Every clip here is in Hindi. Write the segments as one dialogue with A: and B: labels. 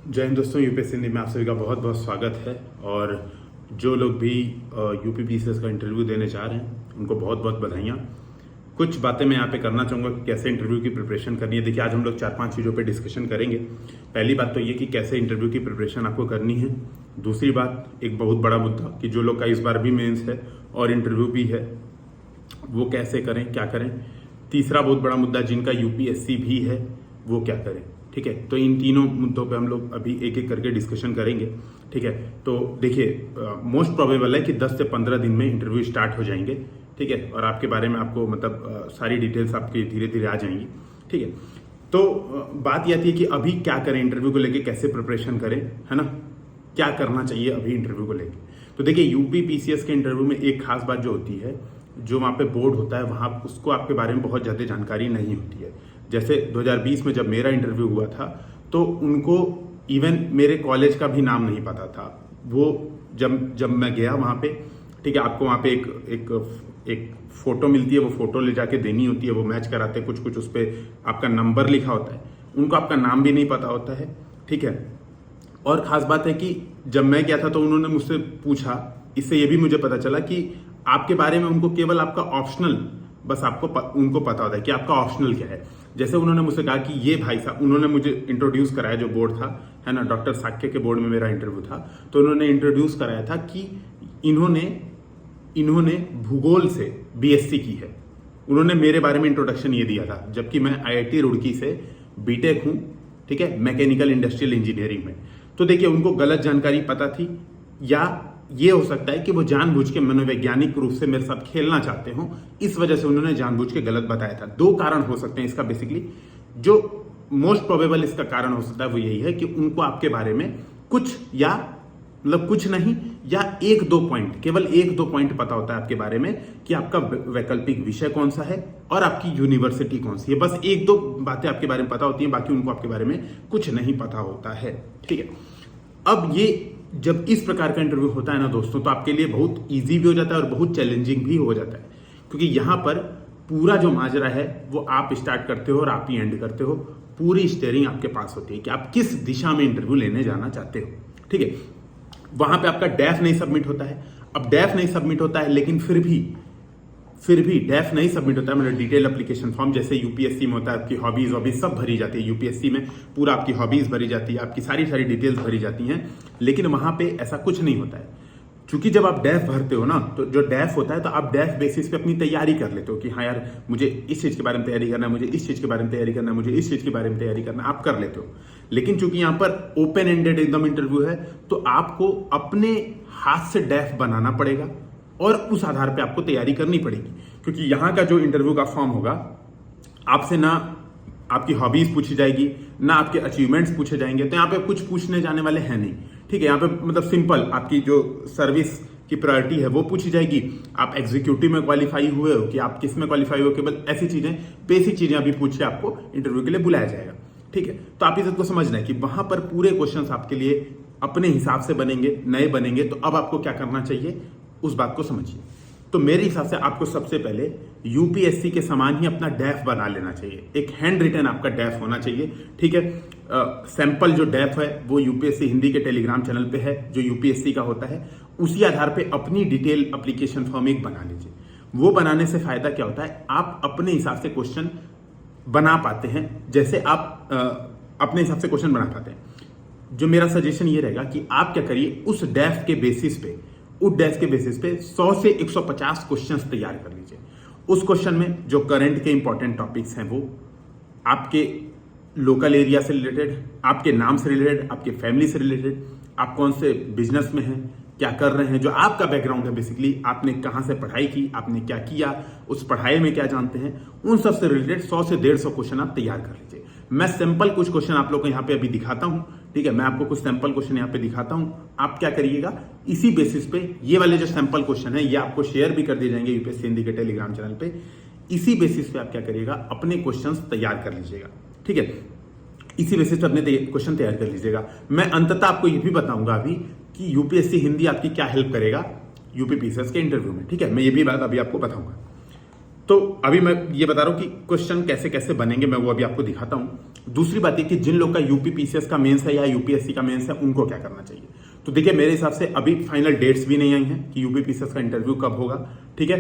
A: जय हिंद दोस्तों, यूपीएससी हिंदी में आप सभी का बहुत बहुत स्वागत है। और जो लोग भी यूपीपीसीएस का इंटरव्यू देने जा रहे हैं उनको बहुत बहुत बधाइयाँ। कुछ बातें मैं यहाँ पे करना चाहूँगा कि कैसे इंटरव्यू की प्रिपरेशन करनी है। देखिए, आज हम लोग 4-5 चीज़ों पे डिस्कशन करेंगे। पहली बात तो ये कि कैसे इंटरव्यू की प्रिपरेशन आपको करनी है। दूसरी बात, एक बहुत बड़ा मुद्दा कि जो लोग का इस बार भी मेंस है और इंटरव्यू भी है वो कैसे करें, क्या करें। तीसरा बहुत बड़ा मुद्दा, जिनका यूपीएससी भी है वो क्या करें। ठीक है, तो इन तीनों मुद्दों पे हम लोग अभी एक एक करके डिस्कशन करेंगे। ठीक है, तो देखिए, मोस्ट प्रोबेबल है कि 10 से 15 दिन में इंटरव्यू स्टार्ट हो जाएंगे। ठीक है, और आपके बारे में आपको मतलब सारी डिटेल्स आपकी धीरे धीरे आ जाएंगी। ठीक है, तो बात यह आती है कि अभी क्या करें, इंटरव्यू को लेके कैसे प्रिपरेशन करें, है ना, क्या करना चाहिए अभी इंटरव्यू को लेके। तो देखिए, यूपीपीसीएस के इंटरव्यू में एक खास बात जो होती है, जो वहाँ पे बोर्ड होता है वहाँ उसको आपके बारे में बहुत ज़्यादा जानकारी नहीं होती है। जैसे 2020 में जब मेरा इंटरव्यू हुआ था तो उनको इवन मेरे कॉलेज का भी नाम नहीं पता था। वो जब मैं गया वहाँ पे, ठीक है, आपको वहाँ पे एक फोटो मिलती है, वो फोटो ले जाके देनी होती है, वो मैच कराते हैं, कुछ उस पर आपका नंबर लिखा होता है, उनको आपका नाम भी नहीं पता होता है। ठीक है, और ख़ास बात है कि जब मैं गया था तो उन्होंने मुझसे पूछा, इससे ये भी मुझे पता चला कि आपके बारे में उनको केवल आपका ऑप्शनल, बस उनको पता होता है कि आपका ऑप्शनल क्या है। जैसे उन्होंने मुझसे कहा कि ये भाई साहब, उन्होंने मुझे इंट्रोड्यूस कराया, जो बोर्ड था, है ना, डॉक्टर साक्य के बोर्ड में मेरा इंटरव्यू था, तो उन्होंने इंट्रोड्यूस कराया था कि इन्होंने भूगोल से बीएससी की है। उन्होंने मेरे बारे में इंट्रोडक्शन ये दिया था, जबकि मैं आईआईटी रुड़की से बीटेक हूँ। ठीक है, मैकेनिकल इंडस्ट्रियल इंजीनियरिंग में। तो देखिए, उनको गलत जानकारी पता थी, या ये हो सकता है कि वो जानबूझ के मनोवैज्ञानिक रूप से मेरे साथ खेलना चाहते हो, इस वजह से उन्होंने जानबूझ के गलत बताया था। दो कारण हो सकते हैं इसका। बेसिकली जो मोस्ट प्रोबेबल इसका कारण हो सकता है वो यही है कि उनको आपके बारे में कुछ, या मतलब कुछ नहीं, या 1-2 पॉइंट, केवल 1-2 पॉइंट पता होता है आपके बारे में कि आपका वैकल्पिक विषय कौन सा है और आपकी यूनिवर्सिटी कौन सी है। बस 1-2 बातें आपके बारे में पता होती हैं, बाकी उनको आपके बारे में कुछ नहीं पता होता है। ठीक है, अब ये जब इस प्रकार का इंटरव्यू होता है ना दोस्तों, तो आपके लिए बहुत इजी भी हो जाता है और बहुत चैलेंजिंग भी हो जाता है, क्योंकि यहां पर पूरा जो माजरा है वो आप स्टार्ट करते हो और आप ही एंड करते हो। पूरी स्टीयरिंग आपके पास होती है कि आप किस दिशा में इंटरव्यू लेने जाना चाहते हो। ठीक है, वहां पे आपका डेफ नहीं सबमिट होता है। अब डेफ नहीं सबमिट होता है, लेकिन फिर भी डेफ नहीं सबमिट होता है, मतलब डिटेल एप्लीकेशन फॉर्म, जैसे यूपीएससी में होता है, आपकी हॉबीज सब भरी जाती है। यूपीएससी में पूरा आपकी हॉबीज भरी जाती है, आपकी सारी डिटेल्स भरी जाती हैं, लेकिन वहां पे ऐसा कुछ नहीं होता है। क्योंकि जब आप डेफ भरते हो ना, तो जो डेफ होता है, तो आप डेफ बेसिस पे अपनी तैयारी कर लेते हो कि हाँ यार, मुझे इस चीज के बारे में तैयारी करना है, मुझे इस चीज के बारे में तैयारी करना है, मुझे इस चीज के बारे में तैयारी करना है, आप कर लेते हो। लेकिन चूंकि यहाँ पर ओपन एंडेड एकदम इंटरव्यू है, तो आपको अपने हाथ से डेफ बनाना पड़ेगा और उस आधार पर आपको तैयारी करनी पड़ेगी। क्योंकि यहाँ का जो इंटरव्यू का फॉर्म होगा, आपसे ना आपकी हॉबीज पूछी जाएगी, ना आपके अचीवमेंट्स पूछे जाएंगे, तो यहाँ पे कुछ पूछने जाने वाले हैं नहीं। ठीक है, यहाँ पे मतलब सिंपल आपकी जो सर्विस की प्रायोरिटी है वो पूछी जाएगी, आप एग्जीक्यूटिव में क्वालिफाई हुए हो कि आप किस में क्वालिफाई हो, केवल ऐसी चीजें, बेसिक चीजें अभी पूछ के आपको इंटरव्यू के लिए बुलाया जाएगा। ठीक है, तो आप इस बात को समझना है कि वहां पर पूरे क्वेश्चंस आपके लिए अपने हिसाब से बनेंगे, नए बनेंगे। तो अब आपको क्या करना चाहिए, उस बात को समझिए। तो मेरे हिसाब से आपको सबसे पहले यूपीएससी के समान ही अपना डेफ बना लेना चाहिए। एक हैंड रिटन आपका डेफ होना चाहिए। ठीक है, सैंपल जो डेफ है वो यूपीएससी हिंदी के टेलीग्राम चैनल पे है, जो यूपीएससी का होता है। उसी आधार पे अपनी डिटेल एप्लीकेशन फॉर्म एक बना लीजिए। वो बनाने से फायदा क्या होता है, आप अपने हिसाब से क्वेश्चन बना पाते हैं। जैसे आप अपने हिसाब से क्वेश्चन बना पाते हैं। जो मेरा सजेशन ये रहेगा कि आप क्या करिए, उस डेफ के बेसिस पे 100 से 150 क्वेश्चंस तैयार कर लीजिए। उस क्वेश्चन में जो करंट के इंपॉर्टेंट टॉपिक्स हैं, वो आपके लोकल एरिया से रिलेटेड, आपके नाम से रिलेटेड, आपके फैमिली से रिलेटेड, आप कौन से बिजनेस में हैं, क्या कर रहे हैं, जो आपका बैकग्राउंड है, बेसिकली आपने कहां से पढ़ाई की, आपने क्या किया, उस पढ़ाई में क्या जानते हैं, उन सब से रिलेटेड 100 से 150 क्वेश्चन आप तैयार कर लीजिए। मैं सैंपल कुछ क्वेश्चन आप लोग को यहाँ पे अभी दिखाता हूं। ठीक है, मैं आपको कुछ सैंपल क्वेश्चन यहाँ पे दिखाता हूं। आप क्या करिएगा, इसी बेसिस पे ये वाले जो सैंपल क्वेश्चन है ये आपको शेयर भी कर दिए जाएंगे यूपीएससी हिंदी के टेलीग्राम चैनल पे। इसी बेसिस पे आप क्या करिएगा, अपने क्वेश्चंस तैयार कर लीजिएगा। ठीक है, इसी बेसिस पे अपने क्वेश्चन तैयार कर लीजिएगा। मैं अंततः आपको ये भी बताऊंगा अभी कि यूपीएससी हिंदी आपकी क्या हेल्प करेगा यूपीपीसीएस के इंटरव्यू में। ठीक है, मैं ये भी बात अभी आपको बताऊंगा। तो अभी मैं ये बता रहा हूं कि क्वेश्चन कैसे कैसे बनेंगे, मैं वो अभी आपको दिखाता हूं। दूसरी बात ये कि जिन लोग का यूपीपीसीएस का मेंस है या यूपीएससी का मेंस है उनको क्या करना चाहिए। तो देखिए मेरे हिसाब से अभी फाइनल डेट्स भी नहीं आई हैं कि यूपीपीसीएस का इंटरव्यू कब होगा, ठीक है।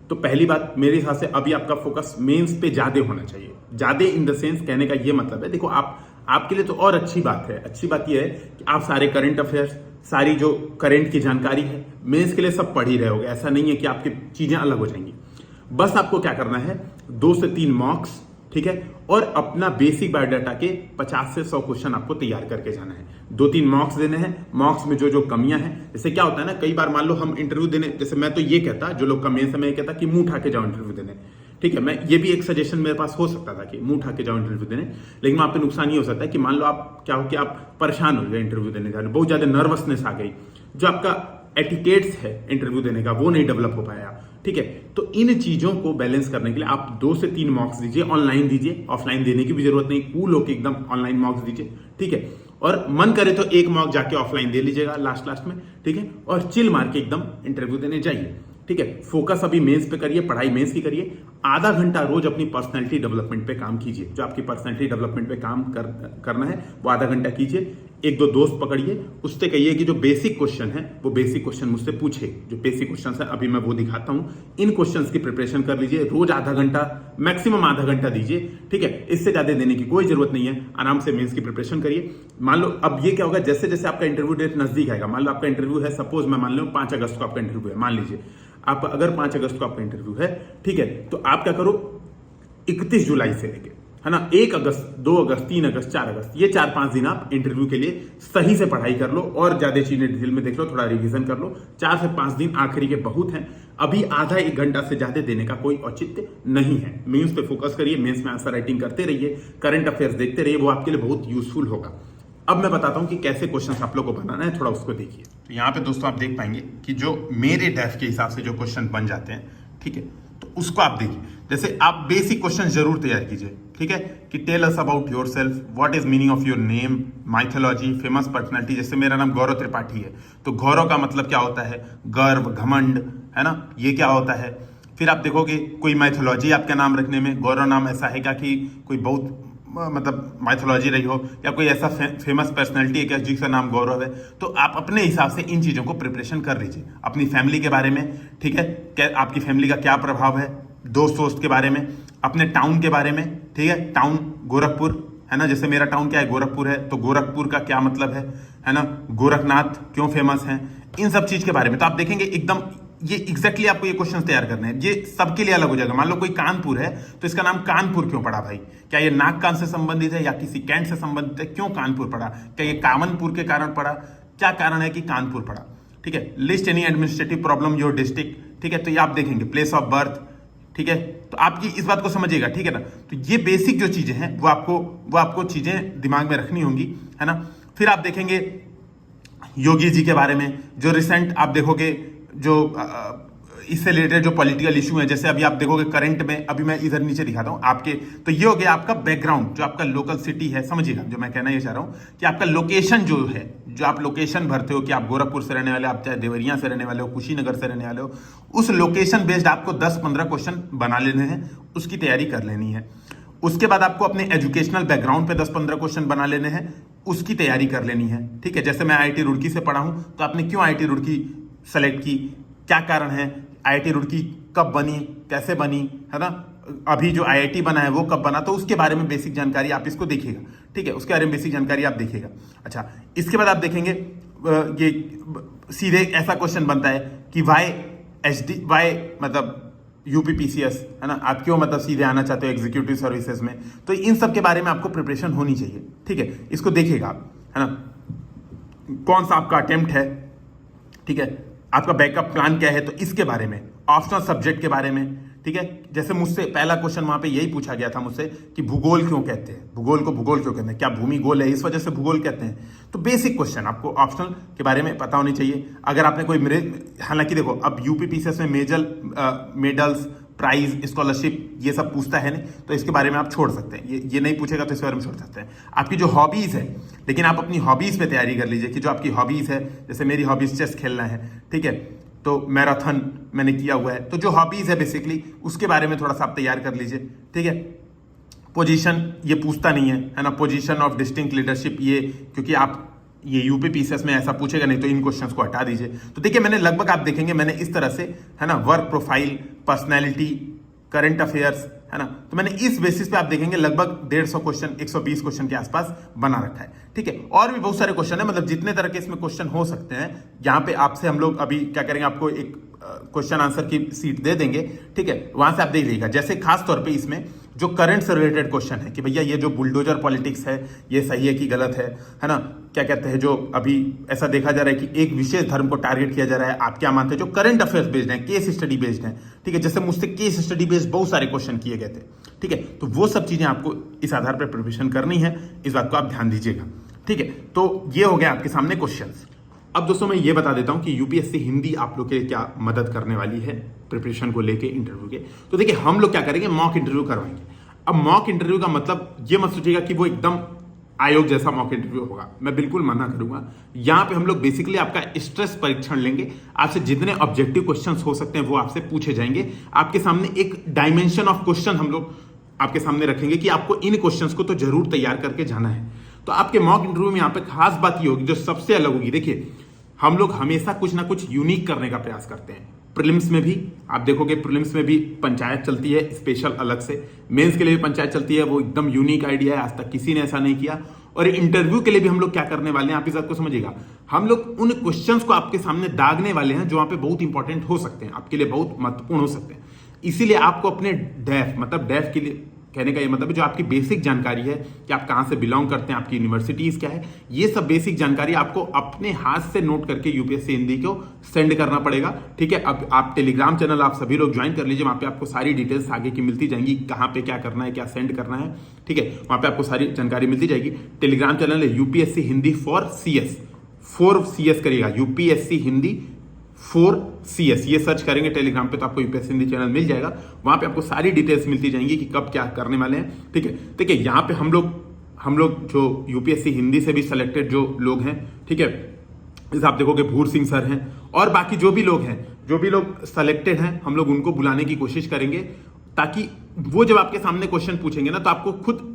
A: तो पहली बात मेरे हिसाब से अभी आपका फोकस मेंस पे ज्यादा होना चाहिए। ज्यादा इन द सेंस कहने का ये मतलब है, देखो आपके लिए तो और अच्छी बात है, अच्छी बात ये है कि आप सारे करंट अफेयर्स, सारी जो करंट की जानकारी है मेंस के लिए सब पढ़ ही रहे होगे। ऐसा नहीं है कि आपकी चीजें अलग हो जाएंगी। बस आपको क्या करना है, 2 से 3 मॉक्स, ठीक है, और अपना बेसिक बायोडाटा के 50 से 100 क्वेश्चन आपको तैयार करके जाना है। 2-3 मॉक्स देने हैं। मॉक्स में जो जो कमियां हैं, जैसे क्या होता है ना, कई बार मान लो हम इंटरव्यू देने, जैसे मैं तो ये कहता, जो लोग का मेन समय कहता कि मुंह उठा के जाओ इंटरव्यू देने, ठीक है। मैं ये भी एक सजेशन मेरे पास हो सकता था कि मुंह उठा के जाओ इंटरव्यू देने, लेकिन वहां पे नुकसान ये हो सकता है कि मान लो आप क्या हो कि आप परेशान हो गए इंटरव्यू देने जाने, बहुत ज्यादा नर्वसनेस आ गई, जो आपका एटिकेट्स है इंटरव्यू देने का वो नहीं डेवलप हो पाया, ठीक है। तो इन चीजों को बैलेंस करने के लिए आप 2 से 3 मॉक्स दीजिए, ऑनलाइन दीजिए, ऑफलाइन देने की भी जरूरत नहीं, कूल होकर एकदम ऑनलाइन मॉक्स दीजिए, ठीक है। और मन करे तो 1 मॉक जाके ऑफलाइन दे लीजिएगा लास्ट में, ठीक है, और चिल मार के एकदम इंटरव्यू देने जाइए, ठीक है। फोकस अभी मेंस पे करिए, पढ़ाई मेंस की करिए। आधा घंटा रोज अपनी पर्सनैलिटी डेवलपमेंट पे काम कीजिए। जो आपकी पर्सनैलिटी डेवलपमेंट पे काम करना है वो आधा घंटा कीजिए। 1-2 दोस्त पकड़िए, उससे कहिए कि जो बेसिक क्वेश्चन है वो बेसिक क्वेश्चन मुझसे पूछे। जो बेसिक क्वेश्चन है अभी मैं वो दिखाता हूं, इन क्वेश्चंस की प्रिपरेशन कर लीजिए। रोज आधा घंटा, मैक्सिमम आधा घंटा दीजिए, ठीक है। इससे ज्यादा देने की कोई जरूरत नहीं है। आराम से मेंस की प्रिपरेशन करिए। मान लो अब ये क्या होगा, जैसे जैसे आपका इंटरव्यू डेट नजदीक आएगा, मान लो आपका इंटरव्यू है, सपोज मैं मान लो 5 अगस्त को आपका इंटरव्यू है, मान लीजिए आप, अगर 5 अगस्त को आपका इंटरव्यू है, ठीक है, तो आप क्या करो, 31 जुलाई से लेके, है ना, 1 अगस्त, 2 अगस्त, 3 अगस्त, 4 अगस्त, ये 4-5 दिन आप इंटरव्यू के लिए सही से पढ़ाई कर लो और ज्यादा चीजें डिटेल में देख लो, थोड़ा रिवीजन कर लो। 4 से 5 दिन आखिरी के बहुत हैं। अभी आधा 1 घंटा से ज्यादा देने का कोई औचित्य नहीं है। मेंस पे फोकस करिए, मेंस में आंसर राइटिंग करते रहिए, करंट अफेयर्स देखते रहिए, वो आपके लिए बहुत यूजफुल होगा। अब मैं बताता हूं कि कैसे क्वेश्चन आप लोग को बनाना है, थोड़ा उसको देखिए। तो यहाँ पे दोस्तों आप देख पाएंगे कि जो मेरे डेफ के हिसाब से जो क्वेश्चन बन जाते हैं, ठीक है, तो उसको आप देखिए। जैसे आप बेसिक क्वेश्चन जरूर तैयार कीजिए, ठीक है, कि tell us about yourself, what is meaning of your name, mythology, famous personality. जैसे मेरा नाम गौरव त्रिपाठी है, तो गौरव का मतलब क्या होता है, गर्व, घमंड, है ना, ये क्या होता है। फिर आप देखोगे कोई माइथोलॉजी आपका नाम रखने में, गौरव नाम ऐसा है क्या कि कोई बहुत मतलब माइथोलॉजी रही हो, या कोई ऐसा फेमस पर्सनैलिटी है क्या जिसका नाम गौरव है। तो आप अपने हिसाब से इन चीजों को प्रिपरेशन कर लीजिए। अपनी फैमिली के बारे में, ठीक है, क्या आपकी फैमिली का क्या प्रभाव है, दोस्त के बारे में, अपने टाउन के बारे में, ठीक है, टाउन गोरखपुर है ना, जैसे मेरा टाउन क्या है, गोरखपुर है, तो गोरखपुर का क्या मतलब है ना, गोरखनाथ क्यों फेमस है, इन सब चीज के बारे में। तो आप देखेंगे एकदम ये एग्जैक्टली आपको ये क्वेश्चन तैयार करने हैं, ये सबके लिए अलग हो जाएगा। मान लो कोई कानपुर है, तो इसका नाम कानपुर क्यों पड़ा भाई, क्या ये नाक कान से संबंधित है या किसी कैंट से संबंधित है, क्यों कानपुर पड़ा, क्या ये कामनपुर के कारण पड़ा, क्या कारण है कि कानपुर पड़ा, ठीक है। List any administrative problem your district, ठीक है, तो ये आप देखेंगे, प्लेस ऑफ बर्थ, ठीक है, तो आपकी इस बात को समझिएगा, ठीक है ना। तो ये बेसिक जो चीजें हैं वो आपको चीजें दिमाग में रखनी होंगी, है ना। फिर आप देखेंगे योगी जी के बारे में, जो रिसेंट आप देखोगे जो इससे रिलेटेड जो पॉलिटिकल इशू है, जैसे अभी आप देखोगे करंट में, अभी मैं इधर नीचे दिखाता हूं आपके, तो ये हो गया आपका बैकग्राउंड, जो आपका लोकल सिटी है, समझिएगा जो मैं कहना ये चाह रहा हूं कि आपका लोकेशन जो है, जो आप लोकेशन भरते हो कि आप गोरखपुर से रहने वाले, आप चाहे देवरिया से रहने वाले हो, कुशीनगर से रहने वाले हो, उस लोकेशन बेस्ड आपको 10-15 क्वेश्चन बना लेने हैं, उसकी तैयारी कर लेनी है। उसके बाद आपको अपने एजुकेशनल बैकग्राउंड पे 10-15 क्वेश्चन बना लेने हैं, उसकी तैयारी कर लेनी है, ठीक है। जैसे मैं IIT रुड़की से पढ़ा हूं, तो आपने क्यों IIT रुड़की सेलेक्ट की, क्या कारण है, IIT रुड़की कब बनी, कैसे बनी, है ना, अभी जो IIT बना है वो कब बना, तो उसके बारे में बेसिक जानकारी आप इसको देखिएगा, ठीक है, उसके बारे में बेसिक जानकारी आप देखिएगा। अच्छा, इसके बाद आप देखेंगे ये सीधे ऐसा क्वेश्चन बनता है कि वाई मतलब यूपीपीसीएस, है ना, आप क्यों मतलब सीधे आना चाहते हो एग्जीक्यूटिव सर्विसेज में, तो इन सब के बारे में आपको प्रिपरेशन होनी चाहिए, ठीक है, इसको देखिएगा आप, है ना, कौन सा आपका अटेम्प्ट है, ठीक है, आपका बैकअप प्लान क्या है, तो इसके बारे में, ऑप्शनल सब्जेक्ट के बारे में, ठीक है। जैसे मुझसे पहला क्वेश्चन वहां पे यही पूछा गया था मुझसे कि भूगोल क्यों कहते हैं, भूगोल को भूगोल क्यों कहते हैं, क्या भूमि गोल है इस वजह से भूगोल कहते हैं। तो बेसिक क्वेश्चन आपको ऑप्शनल के बारे में पता होनी चाहिए। अगर आपने कोई हालांकि देखो अब यूपीपीसीएस में मेडल्स, प्राइज, स्कॉलरशिप ये सब पूछता है नहीं, तो इसके बारे में आप छोड़ सकते हैं, ये नहीं पूछेगा तो इसके बारे में छोड़ सकते हैं। आपकी जो हॉबीज है, लेकिन आप अपनी हॉबीज पे तैयारी कर लीजिए कि जो आपकी हॉबीज है, जैसे मेरी हॉबीज चेस खेलना है, ठीक है, तो मैराथन मैंने किया हुआ है, तो जो हॉबीज है बेसिकली उसके बारे में थोड़ा सा आप तैयार कर लीजिए, ठीक है। पोजीशन ये पूछता नहीं है ना, पोजीशन ऑफ डिस्टिंक्ट लीडरशिप ये, क्योंकि आप ये यूपी पीसीएस में ऐसा पूछेगा नहीं, तो इन क्वेश्चंस को हटा दीजिए। तो देखिए मैंने लगभग, आप देखेंगे मैंने इस तरह से है ना, work profile, personality, current affairs, है ना, तो मैंने इस बेसिस पे आप देखेंगे लगभग 150 क्वेश्चन, 120 क्वेश्चन के आसपास बना रखा है। ठीक है, और भी बहुत सारे क्वेश्चन है, मतलब जितने तरह के इसमें क्वेश्चन हो सकते हैं, यहाँ पे आपसे हम लोग अभी क्या करेंगे, आपको एक क्वेश्चन आंसर की सीट दे देंगे। ठीक है, वहां से आप देख लीजिएगा। जैसे खास तौर पे इसमें जो करंट से रिलेटेड क्वेश्चन है कि भैया ये जो बुलडोजर पॉलिटिक्स है ये सही है कि गलत है ना, क्या कहते हैं, जो अभी ऐसा देखा जा रहा है कि एक विशेष धर्म को टारगेट किया जा रहा है, आप क्या मानते हैं, जो करंट अफेयर्स बेस्ड है, केस स्टडी बेस्ड है। ठीक है, जैसे मुझसे केस स्टडी बेस्ड बहुत सारे क्वेश्चन किए गए थे। ठीक है, तो वो सब चीजें आपको इस आधार पर प्रिपरेशन करनी है, इस बात को आप ध्यान दीजिएगा। ठीक है, तो ये हो गया आपके सामने क्वेश्चंस। अब दोस्तों मैं ये बता देता हूं कि यूपीएससी हिंदी आप लोग के लिए क्या मदद करने वाली है प्रिपरेशन को लेके इंटरव्यू के। तो देखिए हम लोग क्या करेंगे, मॉक इंटरव्यू करवाएंगे। अब मॉक इंटरव्यू का मतलब ये मत सोचिएगा कि वो एकदम आयोग जैसा मॉक इंटरव्यू होगा, मैं बिल्कुल मना करूंगा। यहां पे हम लोग बेसिकली आपका स्ट्रेस परीक्षण लेंगे, आपसे जितने ऑब्जेक्टिव क्वेश्चंस हो सकते हैं वो आपसे पूछे जाएंगे। आपके सामने एक डायमेंशन ऑफ क्वेश्चन हम लोग आपके सामने रखेंगे कि आपको इन क्वेश्चंस को तो जरूर तैयार करके जाना है। तो आपके मॉक इंटरव्यू में यहाँ पे खास बात ये होगी जो सबसे अलग होगी। देखिए हम लोग हमेशा कुछ ना कुछ यूनिक करने का प्रयास करते हैं। प्रीलिम्स में भी आप देखोगे, प्रीलिम्स में भी पंचायत चलती है स्पेशल अलग से, मेंस के लिए भी पंचायत चलती है, वो एकदम यूनिक आइडिया है, आज तक किसी ने ऐसा नहीं किया। और इंटरव्यू के लिए भी हम लोग क्या करने वाले हैं, आप इस बात को समझिएगा, हम लोग उन क्वेश्चंस को आपके सामने दागने वाले हैं जो वहां पे बहुत इंपॉर्टेंट हो सकते हैं, आपके लिए बहुत महत्वपूर्ण हो सकते हैं। इसीलिए आपको अपने डेफ, मतलब डेफ के लिए कहने का ये मतलब है जो आपकी बेसिक जानकारी है कि आप कहां से बिलोंग करते हैं, आपकी यूनिवर्सिटीज क्या है, ये सब बेसिक जानकारी आपको अपने हाथ से नोट करके यूपीएससी हिंदी को सेंड करना पड़ेगा। ठीक है, अब आप टेलीग्राम चैनल आप सभी लोग ज्वाइन कर लीजिए, वहां पे आपको सारी डिटेल्स आगे की मिलती जाएंगी, कहां पे क्या करना है, क्या सेंड करना है। ठीक है, वहां पे आपको सारी जानकारी मिलती जाएगी। टेलीग्राम चैनल है UPSC Hindi for CS, 4 CS करिएगा, यूपीएससी हिंदी 4 CS, ये सर्च करेंगे टेलीग्राम पे तो आपको यूपीएससी हिंदी चैनल मिल जाएगा। वहां पे आपको सारी डिटेल्स मिलती जाएंगी कि कब क्या करने वाले हैं। ठीक है, देखिए यहाँ पे हम लोग जो यूपीएससी हिंदी से भी सिलेक्टेड जो लोग हैं, ठीक है, जैसे आप देखोगे भूर सिंह सर हैं और बाकी जो भी लोग सिलेक्टेड हैं, हम लोग उनको बुलाने की कोशिश करेंगे, ताकि वो जब आपके सामने क्वेश्चन पूछेंगे ना तो आपको खुद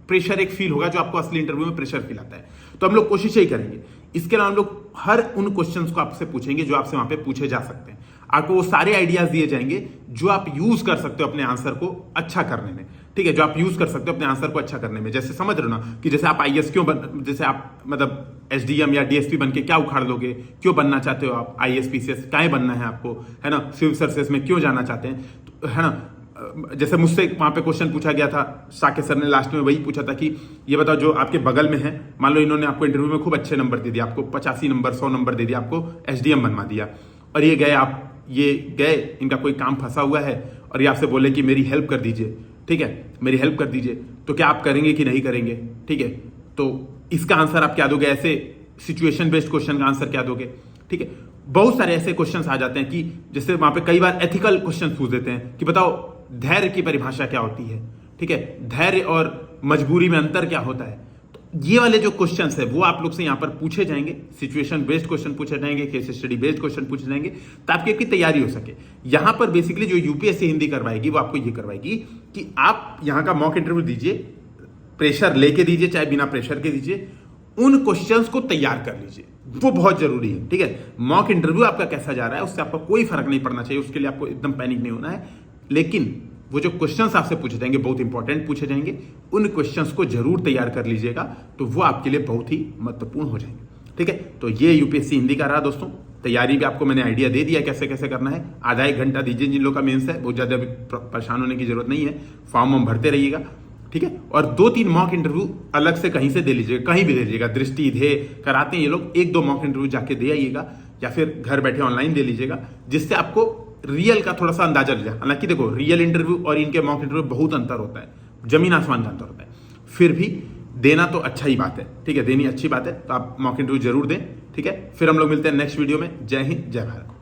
A: प्रेशर एक फील होगा जो आपको असली इंटरव्यू में प्रेशर फील आता है। तो हम लोग कोशिश यही करेंगे। इसके अलावा हम लोग हर उन क्वेश्चंस को आपसे पूछेंगे जो आपसे वहां पे पूछे जा सकते हैं। आपको वो सारे आइडियाज दिए जाएंगे जो आप यूज कर सकते हो अपने आंसर को अच्छा करने में। ठीक है, जो आप यूज कर सकते हो अपने आंसर को अच्छा करने में। जैसे समझ रहे हो ना कि जैसे आप IAS क्यों जैसे आप मतलब SDM या DSP बन के क्या उखाड़ लोगे, क्यों बनना चाहते हो आप, IAS PCS क्या बनना है आपको, है ना, सिविल सर्विसेज में क्यों जाना चाहते हैं, है ना। जैसे मुझसे वहां पे क्वेश्चन पूछा गया था, साकेत सर ने लास्ट में वही पूछा था कि ये बताओ जो आपके बगल में है, मान लो इन्होंने आपको इंटरव्यू में खूब अच्छे नंबर दे दिया, आपको 85 नंबर 100 नंबर दे दिया, आपको SDM बनवा दिया, और ये गए इनका कोई काम फंसा हुआ है और ये आपसे बोले कि मेरी हेल्प कर दीजिए, ठीक है, मेरी हेल्प कर दीजिए, तो क्या आप करेंगे कि नहीं करेंगे। ठीक है, तो इसका आंसर आप क्या दोगे, ऐसे सिचुएशन बेस्ड क्वेश्चन का आंसर क्या दोगे। ठीक है, बहुत सारे ऐसे क्वेश्चन आ जाते हैं कि जैसे वहां पे कई बार एथिकल क्वेश्चन पूछ देते हैं कि बताओ धैर्य की परिभाषा क्या होती है। ठीक है, धैर्य और मजबूरी में अंतर क्या होता है। तो ये वाले जो क्वेश्चंस है वो आप लोग से यहाँ पर पूछे जाएंगे, सिचुएशन बेस्ड क्वेश्चन पूछे जाएंगे, केस स्टडी बेस्ड क्वेश्चन पूछे जाएंगे, ताकि आपकी तैयारी हो सके। यहां पर बेसिकली जो यूपीएससी हिंदी करवाएगी वो आपको ये करवाएगी कि आप यहाँ का मॉक इंटरव्यू दीजिए, प्रेशर लेके दीजिए चाहे बिना प्रेशर के दीजिए, उन क्वेश्चंस को तैयार कर लीजिए, वो बहुत जरूरी है। ठीक है, मॉक इंटरव्यू आपका कैसा जा रहा है उससे आपको कोई फर्क नहीं पड़ना चाहिए, उसके लिए आपको एकदम पैनिक नहीं होना है, लेकिन वो जो क्वेश्चंस आपसे पूछे जाएंगे बहुत इंपॉर्टेंट पूछे जाएंगे, उन क्वेश्चंस को जरूर तैयार कर लीजिएगा, तो वो आपके लिए बहुत ही महत्वपूर्ण हो जाएंगे। ठीक है, तो ये यूपीएससी हिंदी का रहा दोस्तों। तैयारी भी आपको मैंने आइडिया दे दिया कैसे कैसे करना है। आधा 1 घंटा दीजिए, जिन लोगों का मेंस है बहुत ज्यादा परेशान होने की जरूरत नहीं है, फॉर्म हम भरते रहिएगा। ठीक है, और 2-3 मॉक इंटरव्यू अलग से कहीं से दे लीजिएगा, कहीं भी दे लीजिएगा, दृष्टि ध्येय कराते हैं ये लोग, 1-2 मॉक इंटरव्यू जाके दे आइएगा, या फिर घर बैठे ऑनलाइन दे लीजिएगा, जिससे आपको रियल का थोड़ा सा अंदाजा लग जाए। हालांकि देखो रियल इंटरव्यू और इनके मॉक इंटरव्यू बहुत अंतर होता है, जमीन आसमान का अंतर होता है, फिर भी देना तो अच्छा ही बात है। ठीक है, देनी अच्छी बात है, तो आप मॉक इंटरव्यू जरूर दें। ठीक है, फिर हम लोग मिलते हैं नेक्स्ट वीडियो में। जय हिंद, जय भारत।